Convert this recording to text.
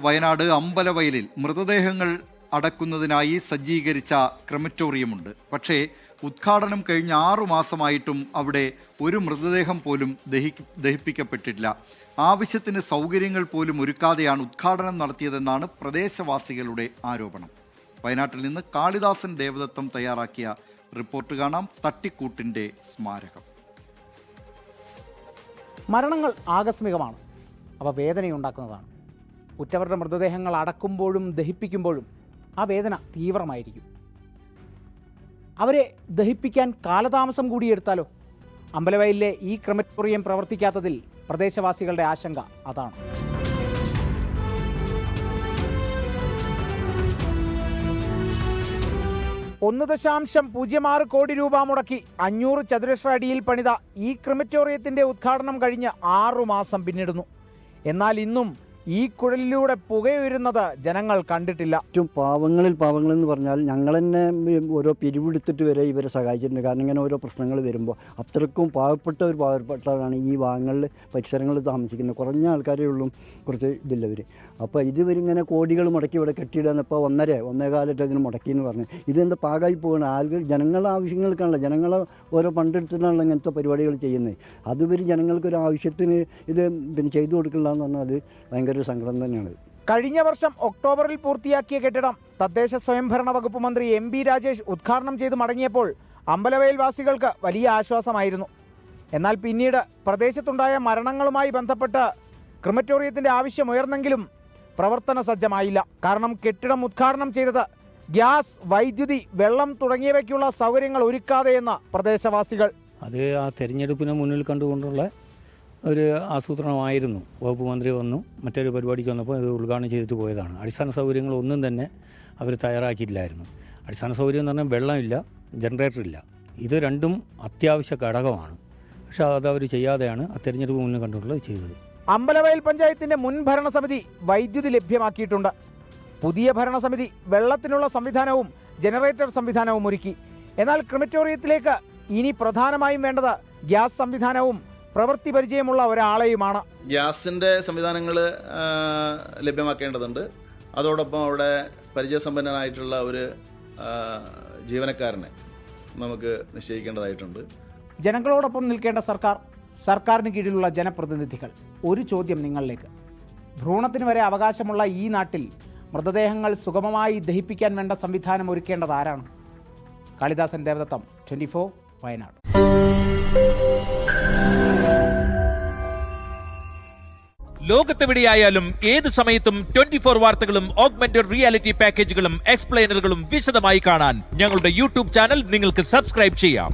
വയനാട് അമ്പലവയലിൽ മൃതദേഹങ്ങൾ അടക്കുന്നതിനായി സജ്ജീകരിച്ച ക്രെമറ്റോറിയമുണ്ട്. പക്ഷേ ഉദ്ഘാടനം കഴിഞ്ഞ 6 മാസമായിട്ടും അവിടെ ഒരു മൃതദേഹം പോലും ദഹിപ്പിക്കപ്പെട്ടിട്ടില്ല. ആവശ്യത്തിന് സൗകര്യങ്ങൾ പോലും ഒരുക്കാതെയാണ് ഉദ്ഘാടനം നടത്തിയതെന്നാണ് പ്രദേശവാസികളുടെ ആരോപണം. വയനാട്ടിൽ നിന്ന് കാളിദാസൻ ദേവദത്തം തയ്യാറാക്കിയ റിപ്പോർട്ട് കാണാം. തട്ടിക്കൂട്ടിന്റെ സ്മാരകം. മരണങ്ങൾ ആകസ്മികമാണ്, അവ വേദനയുണ്ടാക്കുന്നതാണ്. ഉറ്റവരുടെ മൃതദേഹങ്ങൾ അടക്കുമ്പോഴും ദഹിപ്പിക്കുമ്പോഴും ആ വേദന തീവ്രമായിരിക്കും. അവരെ ദഹിപ്പിക്കാൻ കാലതാമസം കൂടിയെടുത്താലോ? അമ്പലവയലിലെ ഈ ക്രെമറ്റോറിയം പ്രവർത്തിക്കാത്തതിൽ പ്രദേശവാസികളുടെ ആശങ്ക അതാണ്. $1.06 കോടി മുടക്കി 500 ചതുരശ്ര അടിയിൽ പണിത ഈ ക്രെമറ്റോറിയത്തിന്റെ ഉദ്ഘാടനം കഴിഞ്ഞ് 6 മാസം പിന്നിടുന്നു. എന്നാൽ ഇന്നും ഈ കുഴലിലൂടെ പുകയുയരുന്നത് ജനങ്ങൾ കണ്ടിട്ടില്ല. ഏറ്റവും പാവങ്ങളെന്ന് പറഞ്ഞാൽ ഞങ്ങൾ തന്നെ ഓരോ പിരിവെടുത്തിട്ട് വരെ ഇവരെ സഹായിച്ചിട്ടുണ്ട്. കാരണം ഇങ്ങനെ ഓരോ പ്രശ്നങ്ങൾ വരുമ്പോൾ അത്രക്കും പാവപ്പെട്ടവരാണ് ഈ ഭാഗങ്ങളിൽ പരിസരങ്ങളിൽ താമസിക്കുന്നത്. കുറഞ്ഞ ആൾക്കാരേ ഉള്ളൂ, കുറച്ച് ഇതില്ലവർ. അപ്പോൾ ഇവരിങ്ങനെ കോടികൾ മുടക്കി ഇവിടെ കെട്ടിയിടുന്നപ്പോൾ 1.5 ഇതിന് മുടക്കിയെന്ന് പറഞ്ഞു. ഇതെന്താ പാകമായി പോകണം? ആളുകൾ ജനങ്ങളുടെ ആവശ്യങ്ങൾക്കാണല്ലോ, ജനങ്ങളെ ഓരോ പണ്ടെടുത്തിട്ടാണല്ലോ ഇങ്ങനത്തെ പരിപാടികൾ ചെയ്യുന്നത്. അതുവരെ ജനങ്ങൾക്കൊരു ആവശ്യത്തിന് ഇത് ചെയ്തു കൊടുക്കില്ല എന്ന് പറഞ്ഞാൽ അത് ഭയങ്കര സങ്കടം തന്നെയാണ്. കഴിഞ്ഞ വർഷം ഒക്ടോബറിൽ പൂർത്തിയാക്കിയ കെട്ടിടം തദ്ദേശ സ്വയംഭരണ വകുപ്പ് മന്ത്രി MP രാജേഷ് ഉദ്ഘാടനം ചെയ്ത് മടങ്ങിയപ്പോൾ അമ്പലവയൽ വാസികൾക്ക് വലിയ ആശ്വാസമായിരുന്നു. എന്നാൽ പിന്നീട് പ്രദേശത്തുണ്ടായ മരണങ്ങളുമായി ബന്ധപ്പെട്ട് ക്രെമറ്റോറിയത്തിന്റെ ആവശ്യം ഉയർന്നെങ്കിലും പ്രവർത്തന സജ്ജമായില്ല. കാരണം കെട്ടിടം ഉദ്ഘാടനം ചെയ്തത് ഗ്യാസ്, വൈദ്യുതി, വെള്ളം തുടങ്ങിയവയ്ക്കുള്ള സൗകര്യങ്ങൾ ഒരുക്കാതെയെന്ന് പ്രദേശവാസികൾ. അത് ആ തെരഞ്ഞെടുപ്പിനെ മുന്നിൽ കണ്ടുകൊണ്ടുള്ള ഒരു ആസൂത്രണമായിരുന്നു. വകുപ്പ് മന്ത്രി വന്നു, മറ്റൊരു പരിപാടിക്ക് വന്നപ്പോൾ അത് ഉദ്ഘാടനം ചെയ്തിട്ട് പോയതാണ്. അടിസ്ഥാന സൗകര്യങ്ങളൊന്നും തന്നെ അവർ തയ്യാറാക്കിയില്ലായിരുന്നു. അടിസ്ഥാന സൗകര്യം എന്ന് പറഞ്ഞാൽ വെള്ളമില്ല, ജനറേറ്ററില്ല. ഇത് രണ്ടും അത്യാവശ്യ ഘടകമാണ്. പക്ഷേ അതവർ ചെയ്യാതെയാണ് ആ തെരഞ്ഞെടുപ്പ് മുന്നിൽ കണ്ടുകൊണ്ടുള്ളത് ചെയ്തത്. അമ്പലവയൽ പഞ്ചായത്തിന്റെ മുൻ ഭരണസമിതി വൈദ്യുതി ലഭ്യമാക്കിയിട്ടുണ്ട്. പുതിയ ഭരണസമിതി വെള്ളത്തിനുള്ള സംവിധാനവും ജനറേറ്റർ സംവിധാനവും ഒരുക്കി. എന്നാൽ ക്രെമറ്റോറിയത്തിലേക്ക് ഇനി പ്രധാനമായും വേണ്ടത് ഗ്യാസ് സംവിധാനവും പ്രവൃത്തി പരിചയമുള്ള ഒരാളെയുമാണ്. ഗ്യാസിൻ്റെ സംവിധാനങ്ങൾ ലഭ്യമാക്കേണ്ടതുണ്ട്. അതോടൊപ്പം അവിടെ പരിചയസമ്പന്നനായിട്ടുള്ള ഒരു ജീവനക്കാരനെ നമുക്ക് നിശ്ചയിക്കേണ്ടതായിട്ടുണ്ട്. ജനങ്ങളോടൊപ്പം നിൽക്കേണ്ട സർക്കാരിന് കീഴിലുള്ള ജനപ്രതിനിധികൾ. ഒരു ചോദ്യം നിങ്ങളിലേക്ക്. ഭ്രൂണത്തിന് വരെ അവകാശമുള്ള ഈ നാട്ടിൽ മൃതദേഹങ്ങൾ സുഗമമായി ദഹിപ്പിക്കാൻ വേണ്ട സംവിധാനം ഒരുക്കേണ്ടത് ആരാണ്? കാളിദാസൻ ദേവദത്തം, 24 വയനാട്. ലോകത്തെവിടെയായാലും ഏത് സമയത്തും 24 വാർത്തകളും ഓഗ്മെന്റഡ് റിയാലിറ്റി പാക്കേജുകളും എക്സ്പ്ലെയിനറുകളും വിശദമായി കാണാൻ ഞങ്ങളുടെ YouTube ചാനൽ നിങ്ങൾക്ക് സബ്സ്ക്രൈബ് ചെയ്യാം.